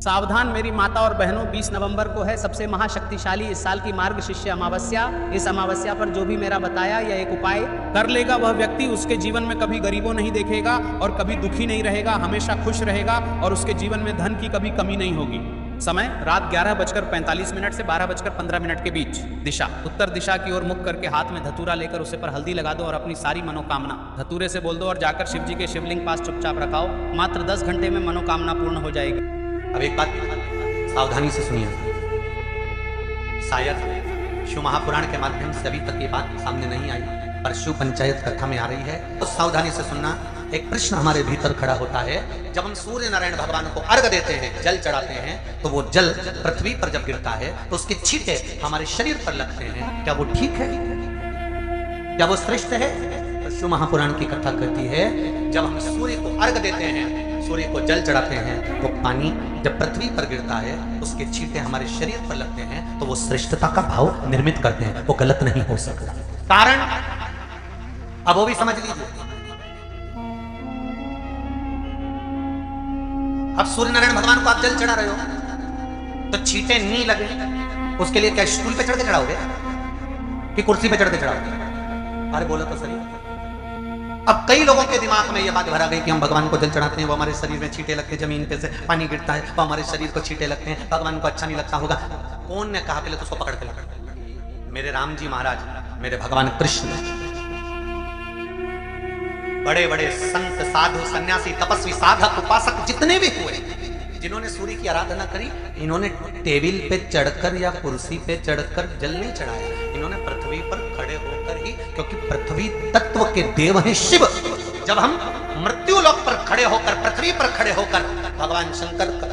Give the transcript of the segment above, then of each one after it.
सावधान मेरी माता और बहनों, 20 नवंबर को है सबसे महाशक्तिशाली इस साल की मार्गशीर्ष अमावस्या। इस अमावस्या पर जो भी मेरा बताया यह एक उपाय कर लेगा वह व्यक्ति उसके जीवन में कभी गरीबों नहीं देखेगा और कभी दुखी नहीं रहेगा, हमेशा खुश रहेगा और उसके जीवन में धन की कभी कमी नहीं होगी। समय रात 11:45 से 12:15 के बीच। दिशा उत्तर दिशा की ओर मुख करके हाथ में धतूरा लेकर उसे पर हल्दी लगा दो और अपनी सारी मनोकामना धतूरे से बोल दो और जाकर शिव जी के शिवलिंग पास चुपचाप रखाओ। मात्र 10 घंटे में मनोकामना पूर्ण हो जाएगी। अब एक बात सावधानी से सुनिए, शायद शिव महापुराण के माध्यम से अभी तक ये बात सामने नहीं आई, पर शिव पंचायत कथा में आ रही है, तो सावधानी से सुनना। एक प्रश्न हमारे भीतर खड़ा होता है, जब हम सूर्य नारायण भगवान को अर्घ देते हैं, जल चढ़ाते हैं, तो वो जल पृथ्वी पर जब गिरता है तो उसके छींटे हमारे शरीर पर लगते हैं। क्या वो ठीक है? क्या वो श्रेष्ठ है? तो शिव महापुराण की कथा कहती है, जब हम सूर्य को अर्घ देते हैं, सूर्य को जल चढ़ाते हैं, तो पानी जब पृथ्वी पर गिरता है उसके छींटे हमारे शरीर पर लगते हैं, तो वो श्रेष्ठता का भाव निर्मित करते हैं, वो गलत नहीं हो सकता। कारण अब वो भी समझ लीजिए। अब सूर्य नारायण भगवान को आप जल चढ़ा रहे हो तो छींटे नहीं लगे, उसके लिए क्या स्टूल पे चढ़ के चढ़ाओगे कि कुर्सी पे चढ़ के चढ़ाओगे? अरे बोलो तो सही। अब कई लोगों के दिमाग में यह बात भरा गई कि हम भगवान को जल चढ़ाते हैं, वो हमारे शरीर में छींटे लगते हैं, जमीन पे से पानी गिरता है, वो हमारे शरीर को छींटे लगते हैं, भगवान को अच्छा नहीं लगता होगा। कौन ने कहा? पहले तो उसको पकड़ के लगा। मेरे राम जी महाराज, मेरे भगवान कृष्ण, बड़े बड़े संत साधु सन्यासी तपस्वी साधक उपासक जितने भी हुए, जिन्होंने सूर्य की आराधना करी, इन्होंने टेबल पे चढ़कर या कुर्सी पे चढ़कर जल नहीं चढ़ाया, इन्होंने पृथ्वी पर खड़े होकर ही, क्योंकि पृथ्वी तत्व के देव हैं शिव। जब हम मृत्यु लोक पर खड़े होकर, पृथ्वी पर खड़े होकर भगवान शंकर का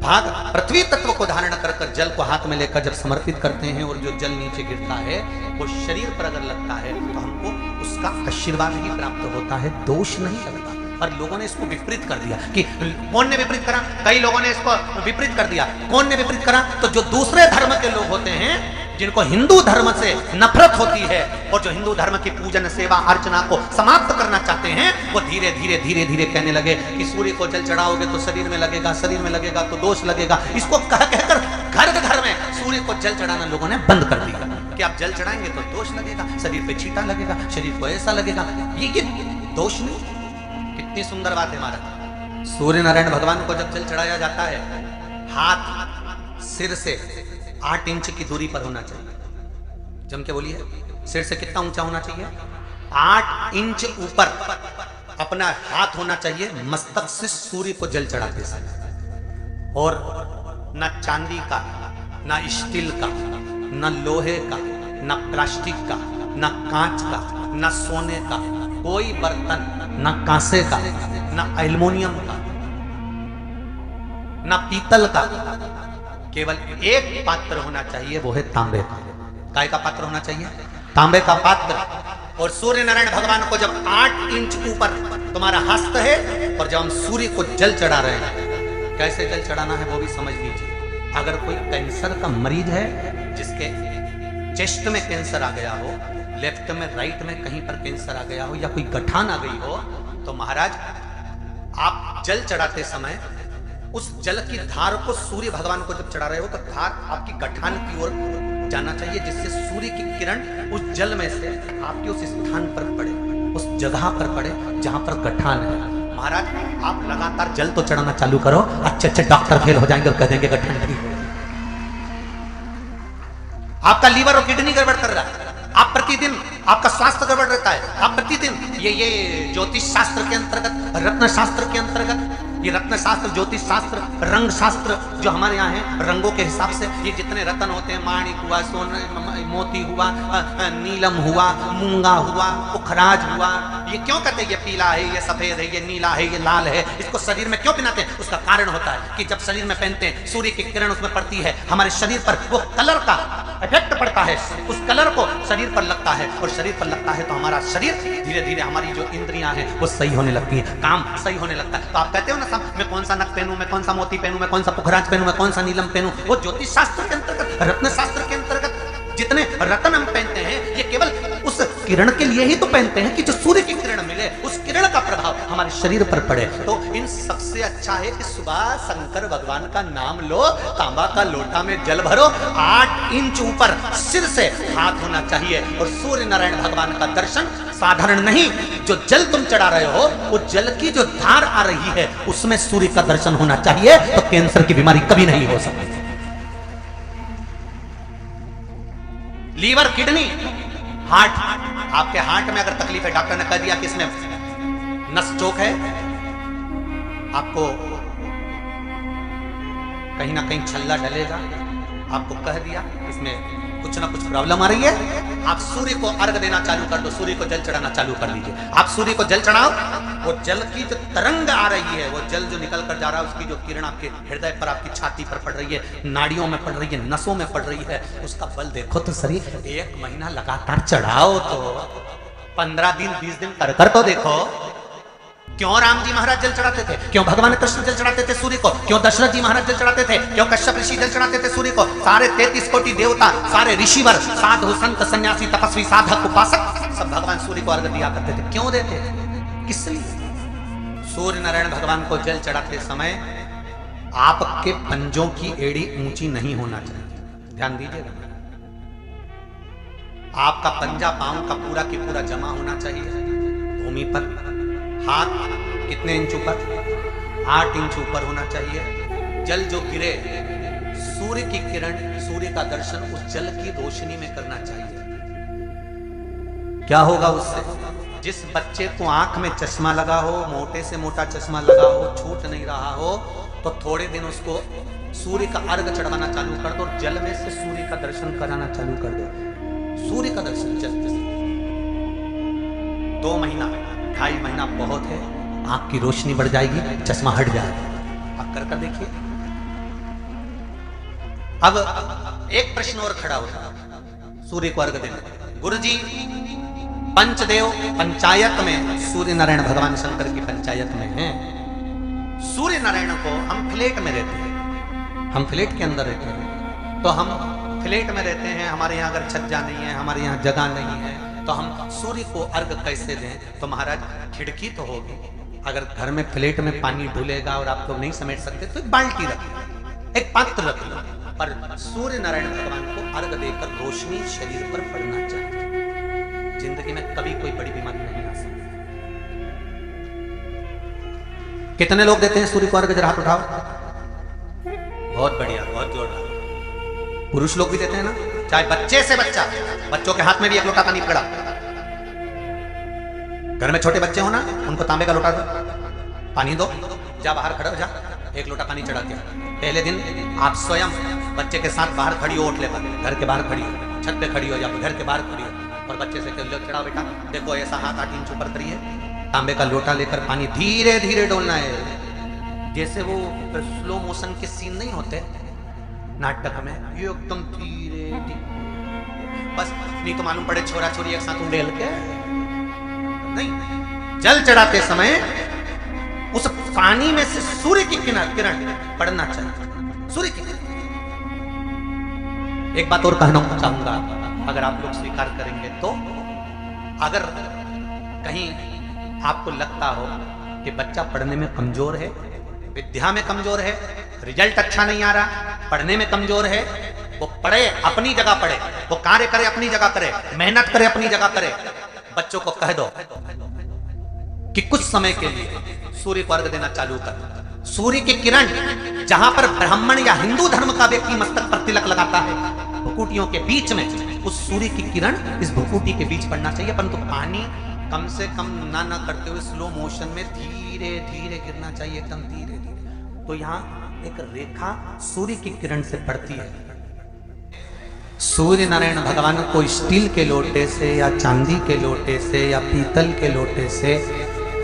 भाग पृथ्वी तत्व को धारण कर कर जल को हाथ में लेकर जब समर्पित करते हैं और जो जल नीचे गिरता है वो शरीर पर अगर लगता है तो हमको उसका आशीर्वाद ही प्राप्त होता है, दोष नहीं लगता। पर लोगों ने इसको विपरीत कर दिया। कि कौन ने विपरीत करा? कई लोगों ने इसको विपरीत कर दिया। कौन ने विपरीत करा? तो जो दूसरे धर्म के लोग होते हैं, जिनको हिंदू धर्म से नफरत होती है और जो हिंदू धर्म की पूजन सेवा अर्चना को समाप्त करना चाहते हैं, वो धीरे धीरे धीरे धीरे कहने लगे कि सूर्य को जल चढ़ाओगे तो शरीर में लगेगा, शरीर में लगेगा तो दोष लगेगा। इसको कह कहकर घर घर में सूर्य को जल चढ़ाना लोगों ने बंद कर दिया कि आप जल चढ़ाएंगे तो दोष लगेगा, शरीर पे छींटा लगेगा, शरीर को ऐसा लगेगा। ये दोष नहीं। कितनी सुंदर बात है महाराज। सूर्य नारायण भगवान को जब जल चढ़ाया जाता है, हाथ सिर से 8 इंच की दूरी पर होना चाहिए। जम के बोलिए, सिर से कितना ऊंचा होना चाहिए? 8 इंच ऊपर अपना हाथ होना चाहिए मस्तक से सूर्य को जल चढ़ाते समय। और न चांदी का, न स्टील का, न लोहे का, न प्लास्टिक का, न कांच का, न सोने का कोई बर्तन, न कांसे का, न एल्युमिनियम का, न पीतल का, केवल एक पात्र होना चाहिए, वो है तांबे का। काय का पात्र होना चाहिए? तांबे का पात्र। और सूर्य नारायण भगवान को जब 8 इंच ऊपर तुम्हारा हस्त है और जब हम सूर्य को जल चढ़ा रहे हैं, कैसे जल चढ़ाना है वो भी समझ लीजिए। अगर कोई कैंसर का मरीज है, जिसके चेस्ट में कैंसर आ गया हो, लेफ्ट में राइट में कहीं पर कैंसर आ गया हो, या कोई गठान आ गई हो, तो महाराज आप जल चढ़ाते समय उस जल की धार को सूर्य भगवान को जब चढ़ा रहे हो तो धार आपकी गठान की ओर जाना चाहिए, जिससे सूर्य की किरण उस जल में से आपके उस स्थान पर पड़े, उस जगह पर पड़े जहां पर गठान है। महाराज आप लगातार जल तो चढ़ाना चालू करो, अच्छे अच्छे डॉक्टर फेल हो जाएंगे और कह देंगे गठान ठीक है। आपका लीवर और किडनी गड़बड़ कर रहा है, आप प्रतिदिन आपका स्वास्थ्य गड़बड़ रहता है, आप प्रतिदिन ये ज्योतिष शास्त्र के अंतर्गत, रत्न शास्त्र के अंतर्गत, ये रत्न शास्त्र, ज्योतिष शास्त्र, रंग शास्त्र जो हमारे यहाँ है, रंगों के हिसाब से ये जितने रत्न होते हैं, माणिक हुआ, सोना, मोती हुआ, नीलम हुआ, मूंगा हुआ, पुखराज हुआ, ये क्यों कहते हैं? ये पीला है, ये सफेद है, ये नीला है, ये लाल है। इसको शरीर में क्यों पहनाते हैं? उसका कारण होता है कि जब शरीर में पहनते हैं, सूर्य की किरण उसमें पड़ती है, हमारे शरीर पर वो कलर का इफेक्ट पड़ता है, उस कलर को शरीर पर लगता है, और शरीर पर लगता है तो हमारा शरीर धीरे धीरे, हमारी जो इंद्रियां हैं वो सही होने लगती है, काम सही होने लगता है। तो आप कहते हो ना साहब, मैं कौन सा नक पहनूं, मैं कौन सा मोती पहनूं, मैं कौन सा पुखराज पहनूं, मैं कौन सा नीलम पहनूं, वो ज्योतिष शास्त्र के अंतर्गत, रत्न शास्त्र के अंतर्गत जितने रत्न हम पहनते हैं, ये केवल उस किरण के लिए ही तो पहनते हैं कि जो सूर्य की किरण मिले, उस किरण का प्रभाव हमारे हमारे शरीर पर पड़े। तो इन सबसे अच्छा है कि सुबह शंकर भगवान का नाम लो, तांबा का लोटा में जल भरो, 8 इंच ऊपर सिर से हाथ होना चाहिए, और सूर्य नारायण भगवान का दर्शन साधारण नहीं, जो जल तुम चढ़ा रहे हो वो जल की जो धार आ रही है उसमें सूर्य का दर्शन होना चाहिए, तो कैंसर की बीमारी कभी नहीं हो सकती। लीवर, किडनी, हार्ट, आपके हार्ट में अगर तकलीफ है, डॉक्टर ने कह दिया कि इसमें नस चोक है, आपको कहीं ना कहीं छल्ला डलेगा, आपको कह दिया इसमें कुछ ना कुछ प्रॉब्लम आ रही है, आप सूर्य को अर्घ देना चालू कर दो, सूर्य को जल चढ़ाना चालू कर दीजिए। आप सूर्य को जल चढ़ाओ, वो जल की जो तरंग आ रही है, वो जल जो निकल कर जा रहा है, उसकी जो किरण आपके हृदय पर, आपकी छाती पर पड़ रही है, नाड़ियों में पड़ रही है, नसों में पड़ रही है, उसका बल देखो तो सही। 1 महीना लगातार चढ़ाओ, तो 15 दिन 20 दिन कर तो देखो। क्यों राम जी महाराज जल चढ़ाते थे, क्यों भगवान कृष्ण जल चढ़ाते थे सूर्य को, क्यों दशरथ जी महाराज जल चढ़ाते थे, क्यों कश्यप ऋषि जल चढ़ाते थे सूर्य को, सारे 33 कोटि देवता, सारे ऋषिवर, साधु संत सन्यासी तपस्वी साधक उपासक सब भगवान सूर्य को अर्घ दिया करते थे। क्यों देते थे, किस लिए? सूर्य नारायण भगवान को जल चढ़ाते समय आपके पंजों की एड़ी ऊंची नहीं होना चाहिए, ध्यान दीजिएगा। आपका पंजा पांव का पूरा की पूरा जमा होना चाहिए भूमि पर। हाथ कितने इंच ऊपर? 8 इंच ऊपर होना चाहिए। जल जो गिरे, सूर्य की किरण, सूर्य का दर्शन उस जल की रोशनी में करना चाहिए। क्या होगा उससे? जिस बच्चे को आंख में चश्मा लगा हो, मोटे से मोटा चश्मा लगा हो, छूट नहीं रहा हो, तो थोड़े दिन उसको सूर्य का अर्घ चढ़वाना चालू कर दो, जल में से सूर्य का दर्शन कराना चालू कर दो। सूर्य का दर्शन जल से 2 महीना 2.5 महीना बहुत है, आंख की रोशनी बढ़ जाएगी, चश्मा हट जाएगा। आप कर देखिए। अब एक प्रश्न और खड़ा होता है सूर्य को अर्घ देने। गुरुजी, पंचदेव पंचायत में सूर्य नारायण भगवान शंकर की पंचायत में हैं। सूर्य नारायण को हम फ्लैट में रहते हैं, हम फ्लैट के अंदर रहते हैं, तो हम फ्लैट में रहते हैं, हमारे यहाँ अगर छज्जा नहीं है, हमारे यहाँ जगह नहीं है, तो हम सूर्य को अर्घ कैसे दें? तो महाराज खिड़की तो होगी, अगर घर में फ्लैट में पानी ढुलेगा और आप लोग नहीं समेट सकते तो एक बाल्टी रख लो, एक पात्र रख लो, पर सूर्य नारायण भगवान को अर्घ देकर रोशनी शरीर पर पड़ना चाहिए। जिंदगी में कभी कोई बड़ी बीमारी नहीं आ सकती। कितने लोग देते हैं सूर्य को अर्घ? जरा हाथ उठाओ। बहुत बढ़िया, बहुत जोरदार। पुरुष लोग भी देते हैं ना, चाहे बच्चे से बच्चा, बच्चों के हाथ में भी एक लोटा पानी पकड़ा। घर में छोटे बच्चे हो ना, उनको तांबे का लोटा दो, पानी दो, जा बाहर खड़ा हो जा, एक लोटा पानी चढ़ा के। पहले दिन आप स्वयं बच्चे के साथ बाहर खड़ी हो, ओटले पर, घर के बाहर खड़ी हो, छत पे खड़ी हो या घर के बाहर खड़ी हो, और बच्चे से लो चढ़ाओ बेटा, देखो ऐसा हाथ 8 इंच ऊपर करिए, तांबे का लोटा लेकर पानी धीरे धीरे डोलना है। जैसे वो स्लो मोशन के सीन नहीं होते नाटक में, ये एकदम धीरे धीरे, बस नहीं तो मालूम पड़े छोरा छोरी एक साथ उंडेल के नहीं। जल चढ़ाते समय उस पानी में से सूर्य की किरण पड़ना चाहिए, सूर्य की किरण। एक बात और कहना चाहूंगा, अगर आप लोग स्वीकार करेंगे तो, अगर कहीं आपको लगता हो कि बच्चा पढ़ने में कमजोर है, विद्या में कमजोर है, रिजल्ट अच्छा नहीं आ रहा, पढ़ने में कमजोर है, वो पढ़े अपनी जगह पढ़े, वो कार्य करे अपनी जगह करे, मेहनत करे अपनी जगह करे। बच्चों को कह दो कि कुछ समय के लिए सूर्य को अर्घ देना चालू कर। सूर्य की किरण जहां पर ब्राह्मण या हिंदू धर्म का व्यक्ति मस्तक पर तिलक लगाता है, भुकुटियों के बीच में उस सूर्य की किरण इस भुकुटी के बीच पड़ना चाहिए, परंतु पानी कम से कम ना करते हुए स्लो मोशन में धीरे धीरे गिरना चाहिए, एकदम धीरे धीरे। तो यहाँ एक रेखा सूर्य की किरण से पड़ती है। सूर्य नारायण भगवान को स्टील के लोटे से या चांदी के लोटे से या पीतल के लोटे से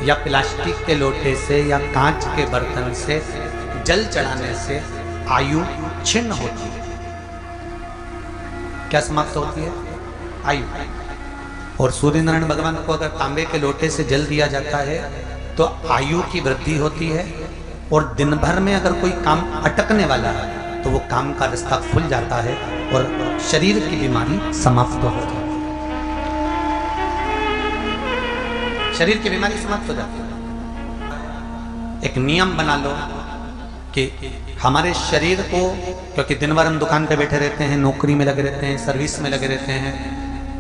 या प्लास्टिक के लोटे से या कांच के बर्तन से जल चढ़ाने से आयु छिन्न होती है। क्या समाप्त होती है? आयु। और सूर्य नारायण भगवान को अगर तांबे के लोटे से जल दिया जाता है तो आयु की वृद्धि होती है, और दिन भर में अगर कोई काम अटकने वाला है तो वो काम का रास्ता खुल जाता है और शरीर की बीमारी समाप्त हो जाती है। शरीर की बीमारी समाप्त हो जाती है। एक नियम बना लो कि हमारे शरीर को, क्योंकि दिन भर हम दुकान पे बैठे रहते हैं, नौकरी में लगे रहते हैं, सर्विस में लगे रहते हैं।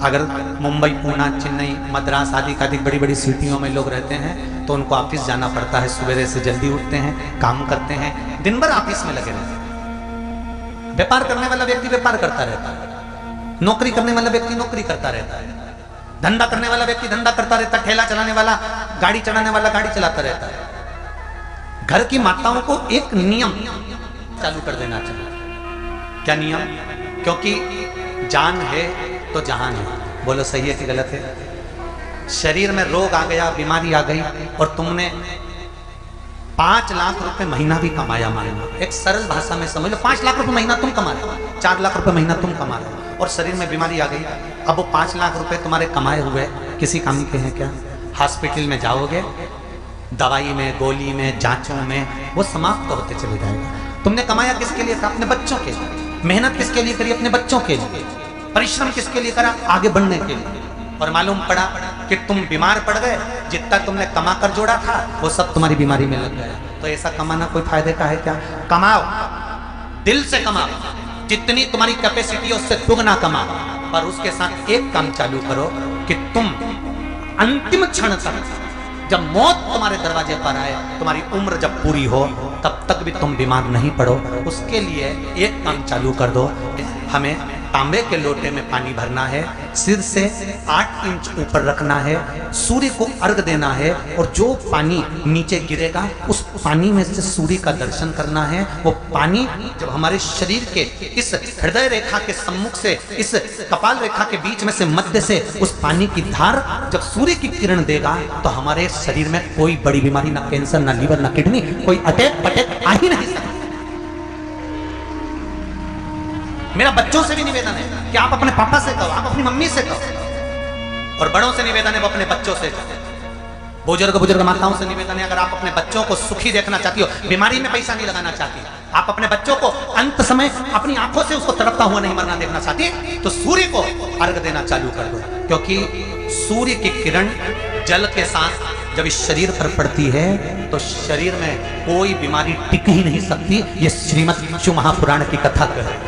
अगर मुंबई, पूना, चेन्नई, मद्रास आदि का अधिक बड़ी बड़ी सिटियों में लोग रहते हैं तो उनको ऑफिस जाना पड़ता है। सवेरे से जल्दी उठते हैं, काम करते हैं, दिन भर ऑफिस में लगे रहते हैं। व्यापार करने वाला व्यक्ति व्यापार करता रहता है, नौकरी करने वाला व्यक्ति नौकरी करता रहता है, धंधा करने वाला व्यक्ति धंधा करता रहता है, ठेला चलाने वाला, गाड़ी चलाने वाला गाड़ी चलाता रहता है। घर की माताओं को एक नियम चालू कर देना चाहिए। क्या नियम? क्योंकि जान है तो जहान है। बोलो सही है कि गलत है? शरीर में रोग आ गया, बीमारी आ गई और तुमने 5 लाख रुपए महीना भी कमाया, मान लो, एक सरल भाषा में समझ लो, 5 लाख रुपए महीना तुम कमा रहे हो, 4 लाख रुपए महीना तुम कमा रहे हो और शरीर में बीमारी आ गई। अब वो 5 लाख रुपए तुम्हारे कमाए हुए किसी काम के हैं क्या? हॉस्पिटल में जाओगे, दवाई में, गोली में, जांचों में वो समाप्त होते चले जाएगा। तुमने कमाया किसके लिए था? अपने बच्चों के लिए। मेहनत किसके लिए करी? अपने बच्चों के लिए। परिश्रम किसके लिए करा? आगे बढ़ने के लिए। और मालूम पड़ा कि तुम बीमार पड़ गए, जितना तुमने कमा कर जोड़ा था वो सब तुम्हारी बीमारी में लग गया। तो ऐसा कमाना कोई फायदे का है क्या? कमाओ, दिल से कमाओ, जितनी तुम्हारी कैपेसिटी है उससे दुगना कमाओ, पर उसके साथ एक काम चालू करो कि तुम अंतिम क्षण तक, जब मौत तुम्हारे दरवाजे पर आए, तुम्हारी उम्र जब पूरी हो, तब तक भी तुम बीमार नहीं पड़ो। उसके लिए एक काम चालू कर दो, हमें तांबे के लोटे में पानी भरना है, सिर से 8 इंच ऊपर रखना है, सूर्य को अर्घ देना है और जो पानी नीचे गिरेगा उस पानी में से सूर्य का दर्शन करना है। वो पानी जब हमारे शरीर के इस हृदय रेखा के सम्मुख से, इस कपाल रेखा के बीच में से, मध्य से उस पानी की धार जब सूर्य की किरण देगा तो हमारे शरीर में कोई बड़ी बीमारी, ना कैंसर, ना लीवर, ना किडनी, कोई अटैक पटैक आ ही नहीं सकता। मेरा बच्चों से भी निवेदन है कि आप अपने पापा से कहो, आप अपनी मम्मी से कहो, और बड़ों से निवेदन है वो अपने बच्चों से कहो। बुजुर्ग माताओं से निवेदन है, अगर आप अपने बच्चों को सुखी देखना चाहती हो, बीमारी में पैसा नहीं लगाना चाहती, आप अपने बच्चों को अंत समय अपनी आंखों से उसको तड़पता हुआ नहीं मरना देखना चाहती, तो सूर्य को अर्घ देना चालू कर दो। क्योंकि सूर्य की किरण जल के साथ जब इस शरीर पर पड़ती है तो शरीर में कोई बीमारी टिक ही नहीं सकती। ये श्रीमद् विष्णु महापुराण की कथा है।